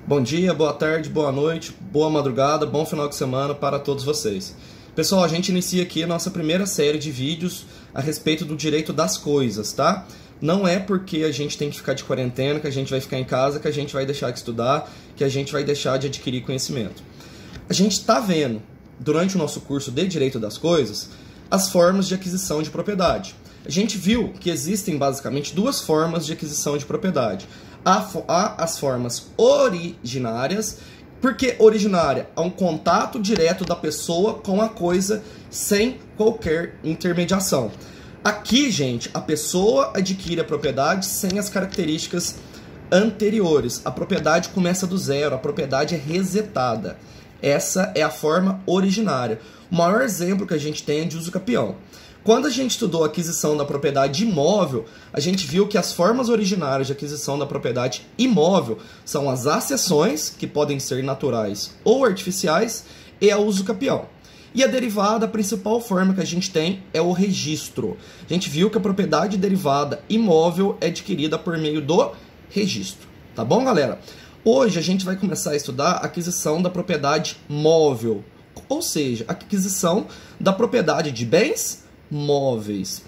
Bom dia, boa tarde, boa noite, boa madrugada, bom final de semana para todos vocês. Pessoal, a gente inicia aqui a nossa primeira série de vídeos a respeito do direito das coisas, tá? Não é porque a gente tem que ficar de quarentena, que a gente vai ficar em casa, que a gente vai deixar de estudar, que a gente vai deixar de adquirir conhecimento. A gente está vendo, durante o nosso curso de Direito das Coisas, as formas de aquisição de propriedade. A gente viu que existem basicamente duas formas de aquisição de propriedade. Há as formas originárias. Por que originária? Há um contato direto da pessoa com a coisa sem qualquer intermediação. Aqui, gente, a pessoa adquire a propriedade sem as características anteriores. A propriedade começa do zero, a propriedade é resetada. Essa é a forma originária. O maior exemplo que a gente tem é de uso capião. Quando a gente estudou a aquisição da propriedade imóvel, a gente viu que as formas originárias de aquisição da propriedade imóvel são as acessões, que podem ser naturais ou artificiais, e a uso capião. E a derivada, a principal forma que a gente tem é o registro. A gente viu que a propriedade derivada imóvel é adquirida por meio do registro. Tá bom, galera? Hoje a gente vai começar a estudar a aquisição da propriedade móvel, ou seja, a aquisição da propriedade de bens móveis.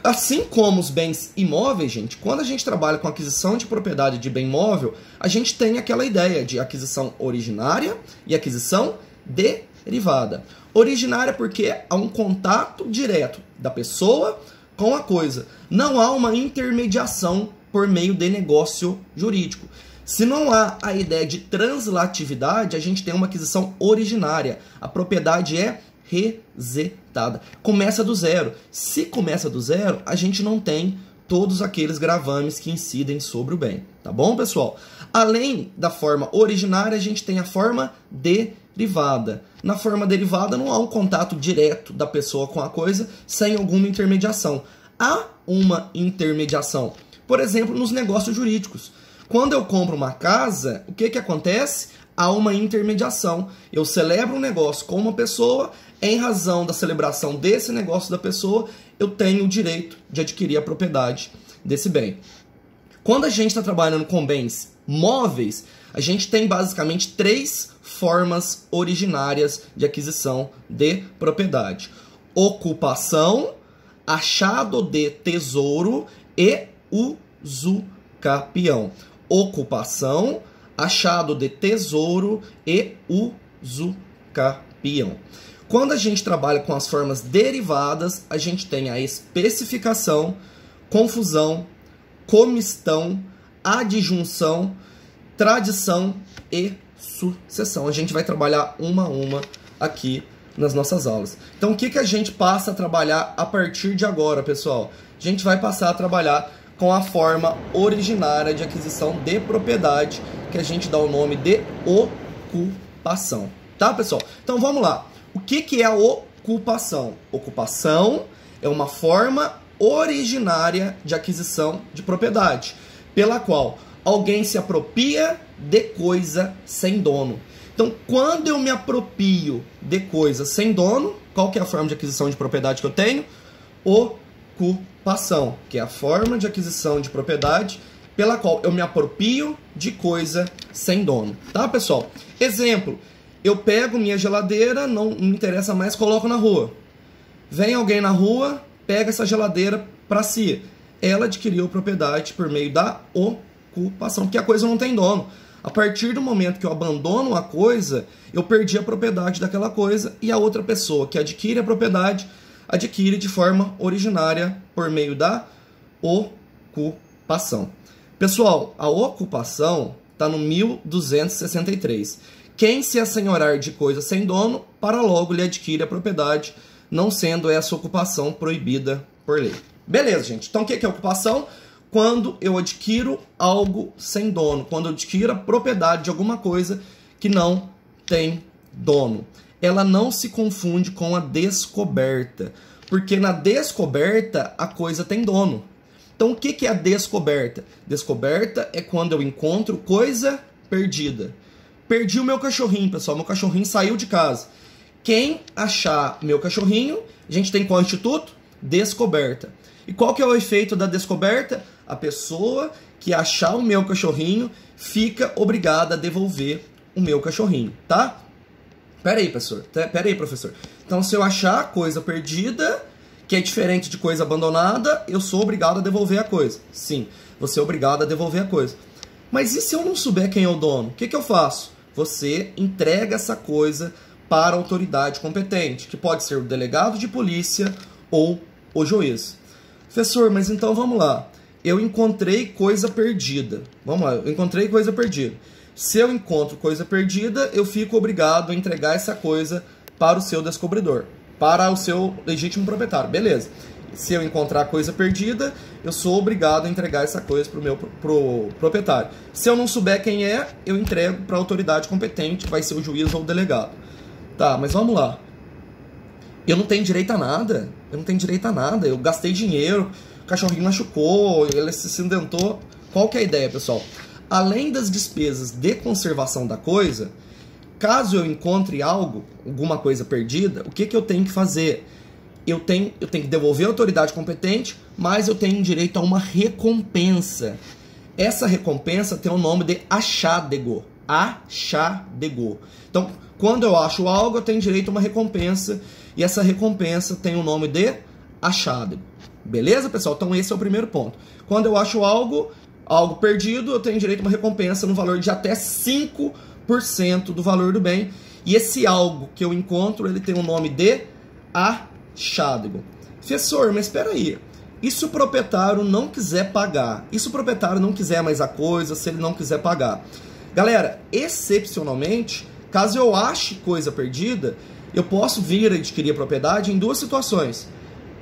Assim como os bens imóveis, gente, quando a gente trabalha com aquisição de propriedade de bem móvel, a gente tem aquela ideia de aquisição originária e aquisição derivada. Originária porque há um contato direto da pessoa com a coisa. Não há uma intermediação por meio de negócio jurídico. Se não há a ideia de translatividade, a gente tem uma aquisição originária. A propriedade é resetada. Começa do zero. Se começa do zero, a gente não tem todos aqueles gravames que incidem sobre o bem. Tá bom, pessoal? Além da forma originária, a gente tem a forma derivada. Na forma derivada, não há um contato direto da pessoa com a coisa sem alguma intermediação. Há uma intermediação. Por exemplo, nos negócios jurídicos. Quando eu compro uma casa, o que acontece? Há uma intermediação. Eu celebro um negócio com uma pessoa, em razão da celebração desse negócio da pessoa, eu tenho o direito de adquirir a propriedade desse bem. Quando a gente está trabalhando com bens móveis, a gente tem basicamente três formas originárias de aquisição de propriedade: ocupação, achado de tesouro e usucapião. Ocupação, achado de tesouro e usucapião. Quando a gente trabalha com as formas derivadas, a gente tem a especificação, confusão, comistão, adjunção, tradição e sucessão. A gente vai trabalhar uma a uma aqui nas nossas aulas. Então, o que a gente passa a trabalhar a partir de agora, pessoal? A gente vai passar a trabalhar com a forma originária de aquisição de propriedade, que a gente dá o nome de ocupação. Tá, pessoal? Então, vamos lá. O que é a ocupação? Ocupação é uma forma originária de aquisição de propriedade, pela qual alguém se apropria de coisa sem dono. Então, quando eu me apropio de coisa sem dono, qual que é a forma de aquisição de propriedade que eu tenho? Ocupação, que é a forma de aquisição de propriedade pela qual eu me apropio de coisa sem dono. Tá, pessoal? Exemplo, eu pego minha geladeira, não me interessa mais, coloco na rua. Vem alguém na rua, pega essa geladeira para si. Ela adquiriu propriedade por meio da ocupação, porque a coisa não tem dono. A partir do momento que eu abandono a coisa, eu perdi a propriedade daquela coisa e a outra pessoa que adquire a propriedade adquire de forma originária por meio da ocupação. Pessoal, a ocupação está no 1263. Quem se assenhorar de coisa sem dono, para logo lhe adquire a propriedade, não sendo essa ocupação proibida por lei. Beleza, gente. Então, o que é ocupação? Quando eu adquiro algo sem dono, quando eu adquiro a propriedade de alguma coisa que não tem dono. Ela não se confunde com a descoberta, porque na descoberta a coisa tem dono. Então, o que é a descoberta? Descoberta é quando eu encontro coisa perdida. Perdi o meu cachorrinho, pessoal. Meu cachorrinho saiu de casa. Quem achar meu cachorrinho, a gente tem qual instituto? Descoberta. E qual que é o efeito da descoberta? A pessoa que achar o meu cachorrinho fica obrigada a devolver o meu cachorrinho, tá? Pera aí, professor. Então, se eu achar coisa perdida, que é diferente de coisa abandonada, eu sou obrigado a devolver a coisa. Sim, você é obrigado a devolver a coisa. Mas e se eu não souber quem é o dono? O que eu faço? Você entrega essa coisa para a autoridade competente, que pode ser o delegado de polícia ou o juiz. Professor, mas então vamos lá. Eu encontrei coisa perdida. Vamos lá, eu encontrei coisa perdida. Se eu encontro coisa perdida, eu fico obrigado a entregar essa coisa para o seu descobridor, para o seu legítimo proprietário. Beleza. Se eu encontrar coisa perdida, eu sou obrigado a entregar essa coisa pro proprietário. Se eu não souber quem é, eu entrego para a autoridade competente, que vai ser o juiz ou o delegado. Tá, mas vamos lá. Eu não tenho direito a nada. Eu gastei dinheiro, o cachorrinho machucou, ele se acidentou. Qual que é a ideia, pessoal? Além das despesas de conservação da coisa, caso eu encontre alguma coisa perdida, o que eu tenho que fazer? Eu tenho que devolver à autoridade competente, mas eu tenho direito a uma recompensa. Essa recompensa tem o nome de achádego. Achádego. Então, quando eu acho algo, eu tenho direito a uma recompensa, e essa recompensa tem o nome de achádego. Beleza, pessoal? Então, esse é o primeiro ponto. Quando eu acho algo perdido, eu tenho direito a uma recompensa no valor de até 5% do valor do bem. E esse algo que eu encontro, ele tem o nome de achádego. Professor, mas espera aí. E se o proprietário não quiser pagar? E se o proprietário não quiser mais a coisa, se ele não quiser pagar? Galera, excepcionalmente, caso eu ache coisa perdida, eu posso vir a adquirir a propriedade em duas situações.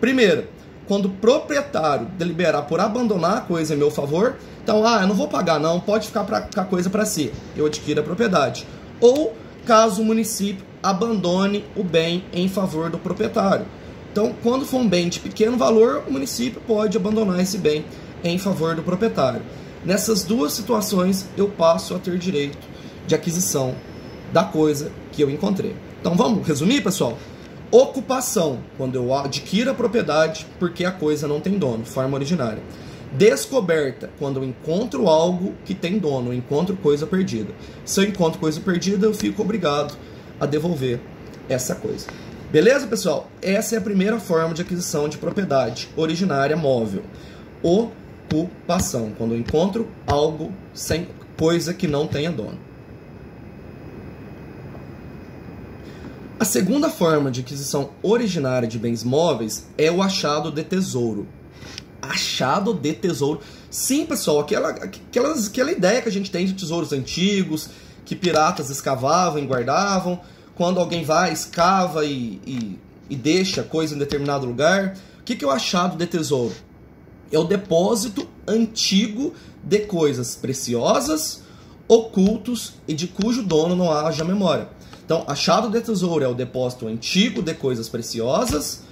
Primeiro, quando o proprietário deliberar por abandonar a coisa em meu favor, então, eu não vou pagar não, pode ficar com a coisa para si, eu adquiro a propriedade. Ou, caso o município abandone o bem em favor do proprietário. Então, quando for um bem de pequeno valor, o município pode abandonar esse bem em favor do proprietário. Nessas duas situações, eu passo a ter direito de aquisição da coisa que eu encontrei. Então, vamos resumir, pessoal? Ocupação, quando eu adquiro a propriedade porque a coisa não tem dono, forma originária. Descoberta, quando eu encontro algo que tem dono, eu encontro coisa perdida. Se eu encontro coisa perdida, eu fico obrigado a devolver essa coisa. Beleza, pessoal? Essa é a primeira forma de aquisição de propriedade originária móvel. Ocupação, quando eu encontro algo sem coisa que não tenha dono. A segunda forma de aquisição originária de bens móveis é o achado de tesouro. Achado de tesouro. Sim, pessoal, aquela ideia que a gente tem de tesouros antigos, que piratas escavavam e guardavam. Quando alguém vai, escava e deixa coisa em determinado lugar. O que é o achado de tesouro? É o depósito antigo de coisas preciosas, ocultos e de cujo dono não haja memória. Então, achado de tesouro é o depósito antigo de coisas preciosas,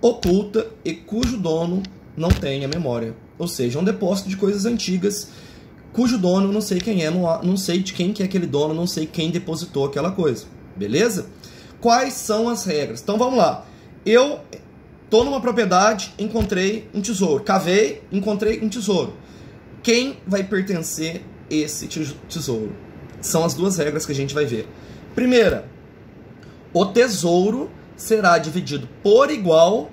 oculta e cujo dono não tenha memória. Ou seja, um depósito de coisas antigas cujo dono não sei quem é, não sei de quem que é aquele dono, não sei quem depositou aquela coisa. Beleza? Quais são as regras? Então, vamos lá. Eu estou numa propriedade, encontrei um tesouro. Cavei, encontrei um tesouro. Quem vai pertencer esse tesouro? São as duas regras que a gente vai ver. Primeira, o tesouro será dividido por igual.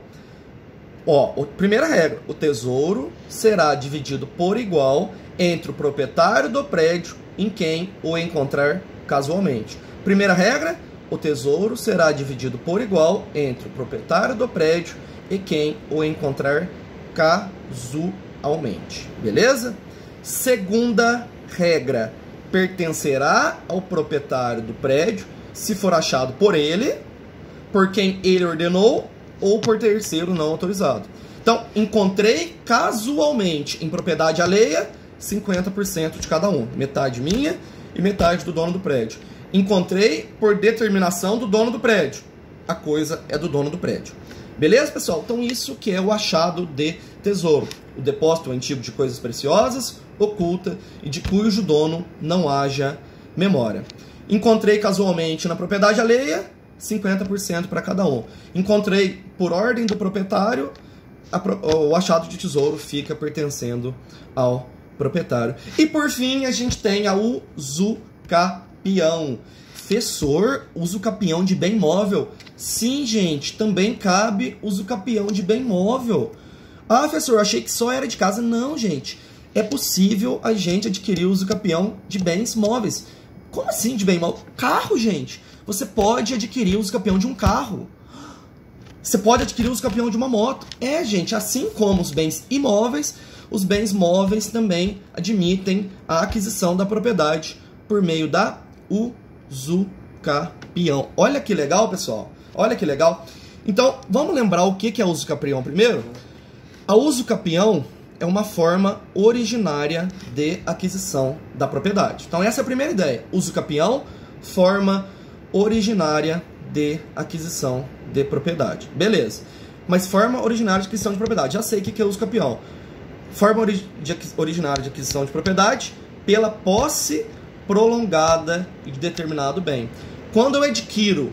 Primeira regra, o tesouro será dividido por igual entre o proprietário do prédio em quem o encontrar casualmente. Primeira regra, o tesouro será dividido por igual entre o proprietário do prédio e quem o encontrar casualmente. Beleza? Segunda regra, pertencerá ao proprietário do prédio se for achado por ele, por quem ele ordenou ou por terceiro não autorizado. Então, encontrei casualmente em propriedade alheia, 50% de cada um. Metade minha e metade do dono do prédio. Encontrei por determinação do dono do prédio. A coisa é do dono do prédio. Beleza, pessoal? Então, isso que é o achado de tesouro. O depósito antigo de coisas preciosas, oculta e de cujo dono não haja memória. Encontrei casualmente na propriedade alheia, 50% para cada um. Encontrei por ordem do proprietário, o achado de tesouro fica pertencendo ao proprietário. E por fim, a gente tem a usucapião. Professor, usucapião de bem móvel. Sim, gente, também cabe usucapião de bem móvel. Ah, professor, eu achei que só era de casa. Não, gente. É possível a gente adquirir o usucapião de bens móveis. Como assim de bem móvel? Carro, gente. Você pode adquirir o usucapião de um carro. Você pode adquirir o usucapião de uma moto. É, gente, assim como os bens imóveis, os bens móveis também admitem a aquisição da propriedade por meio da usucapião. Olha que legal, pessoal. Olha que legal. Então, vamos lembrar o que é usucapião primeiro? A usucapião é uma forma originária de aquisição da propriedade. Então, essa é a primeira ideia. Usucapião, forma originária de aquisição de propriedade. Beleza. Mas forma originária de aquisição de propriedade. Já sei o que é usucapião. Forma originária de aquisição de propriedade pela posse prolongada de determinado bem. Quando eu adquiro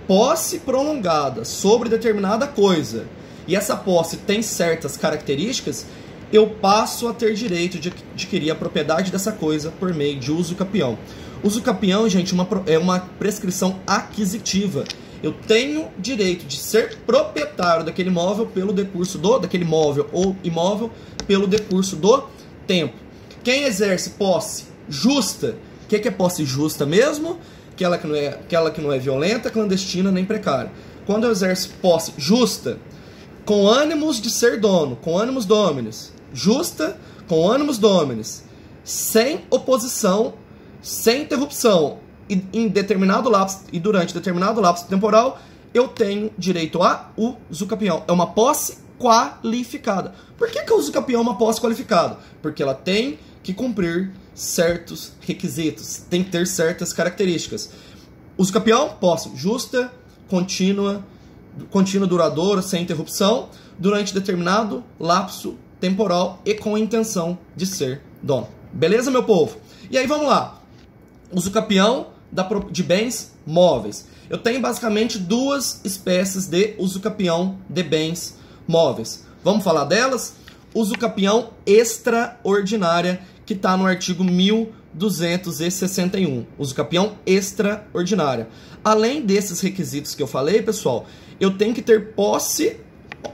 posse prolongada sobre determinada coisa e essa posse tem certas características, eu passo a ter direito de adquirir a propriedade dessa coisa por meio de usucapião. Usucapião, gente, é uma prescrição aquisitiva. Eu tenho direito de ser proprietário daquele imóvel pelo decurso daquele móvel ou imóvel pelo decurso do tempo. Quem exerce posse justa, o que é posse justa mesmo? Aquela que não é violenta, clandestina nem precária. Quando eu exerço posse justa, com ânimos de ser dono, com ânimos dominis, justa, com ânimos dominis, sem oposição, sem interrupção, e em determinado lapso e durante determinado lapso temporal, eu tenho direito a usucapião. É uma posse qualificada. Por que a usucapião é uma posse qualificada? Porque ela tem que cumprir certos requisitos, tem que ter certas características. Usucapião, posse justa, contínua, duradoura, sem interrupção, durante determinado lapso temporal e com a intenção de ser dono. Beleza, meu povo? E aí, vamos lá. Usucapião de bens móveis. Eu tenho basicamente duas espécies de usucapião de bens móveis. Vamos falar delas? Usucapião extraordinária, que está no artigo 1261. Usucapião extraordinária. Além desses requisitos que eu falei, pessoal, eu tenho que ter posse.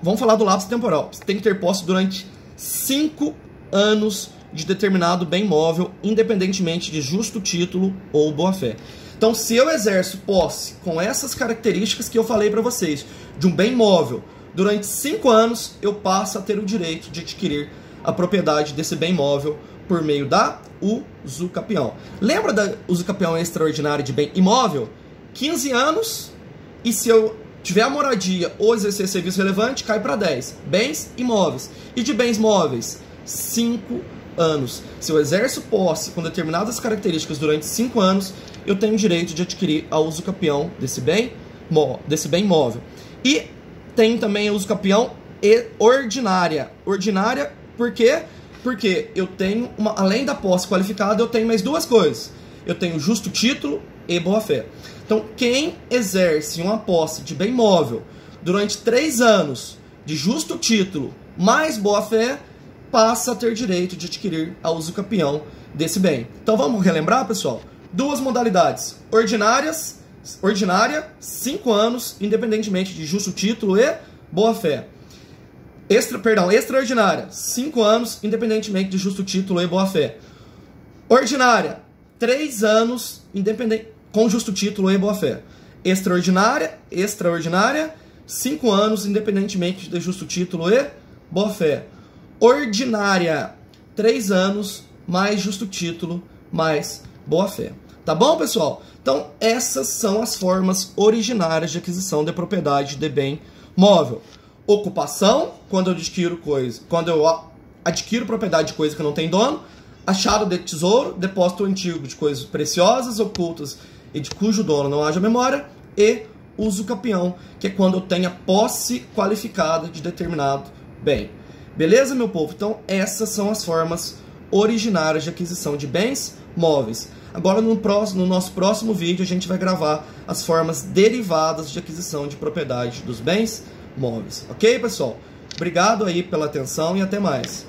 Vamos falar do lapso temporal. Você tem que ter posse durante 5 anos de determinado bem móvel, independentemente de justo título ou boa-fé. Então, se eu exerço posse com essas características que eu falei para vocês, de um bem móvel, durante 5 anos, eu passo a ter o direito de adquirir a propriedade desse bem móvel por meio da usucapião. Lembra da usucapião extraordinária de bem imóvel? 15 anos, e se eu tiver a moradia ou exercer serviço relevante, cai para 10. Bens imóveis. E de bens móveis? 5 anos. Se eu exerço posse com determinadas características durante 5 anos, eu tenho o direito de adquirir a usucapião desse bem móvel. E tem também a usucapião ordinária. Ordinária por quê? Porque eu tenho, além da posse qualificada, eu tenho mais duas coisas. Eu tenho justo título e boa-fé. Então, quem exerce uma posse de bem móvel durante 3 anos de justo título mais boa-fé, passa a ter direito de adquirir a usucapião desse bem. Então, vamos relembrar, pessoal? Duas modalidades. Ordinária, 5 anos, independentemente de justo título e boa-fé. Extraordinária, 5 anos, independentemente de justo título e boa-fé. Ordinária, 3 anos, com justo título e boa-fé. Extraordinária, 5 anos, independentemente de justo título e boa-fé. Ordinária, 3 anos, mais justo título, mais boa-fé. Tá bom, pessoal? Então, essas são as formas originárias de aquisição de propriedade de bem móvel. Ocupação, quando eu adquiro propriedade de coisa que não tem dono. Achado de tesouro, depósito antigo de coisas preciosas, ocultas e de cujo dono não haja memória. E usucapião, que é quando eu tenho a posse qualificada de determinado bem. Beleza, meu povo? Então, essas são as formas originárias de aquisição de bens móveis. Agora, no nosso próximo vídeo, a gente vai gravar as formas derivadas de aquisição de propriedade dos bens móveis. Ok, pessoal? Obrigado aí pela atenção e até mais.